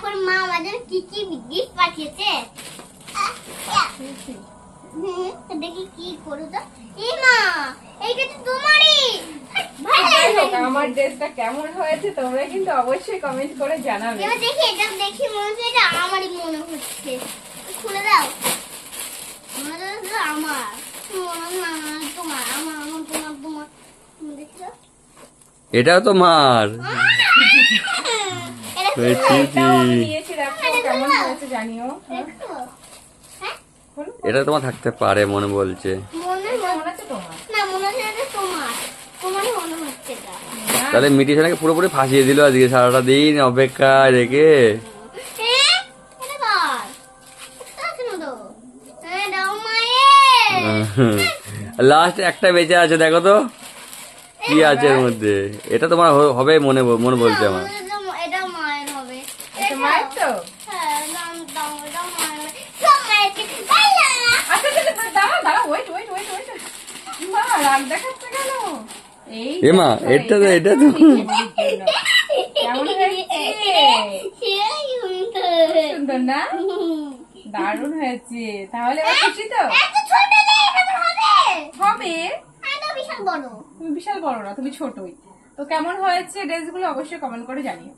এখন মা আমাদের কি কি গিফট পাঠিয়েছে দেখি কি করো তো। এই মা এইটা তো তোমারই। আমার ড্রেসটা কেমন হয়েছে তোমরা কিন্তু অবশ্যই কমেন্ট করে জানাবে। এবার দেখি এটা দেখি মনে হচ্ছে এটা আমারই মনে হচ্ছে। খুলে দাও। আমার তোমার আমার আমার তোমার তোমার দেখছো এটাও তোমার। কেমন হয়েছে জানিও। এটা তোমার থাকতে পারে মনে বলছে। তাহলে মিটিশনকে পুরোপুরি ফাঁসিয়ে দিল আজকে সারাটা দিন অপেক্ষায় রেখে। লাস্ট একটা বেঁচে আছে, দেখো তো কি আছে এর মধ্যে। এটা তোমার হবে মনে মনে বলছে আমার। এটা মায়ের হবে। এটা মায়ের তো? হ্যাঁ, রাগ দেখাচ্ছে কেন? এমা এটা তো এটা তো কেমন হয়েছে? সুন্দর না? দারুণ হয়েছে। তাহলে এবার খুশি তো? হবে। বিশাল বড়। তুমি বিশাল বড় না, তুমি ছোটই। তো কেমন হয়েছে ড্রেসগুলো অবশ্যই কমেন্ট করে জানিও।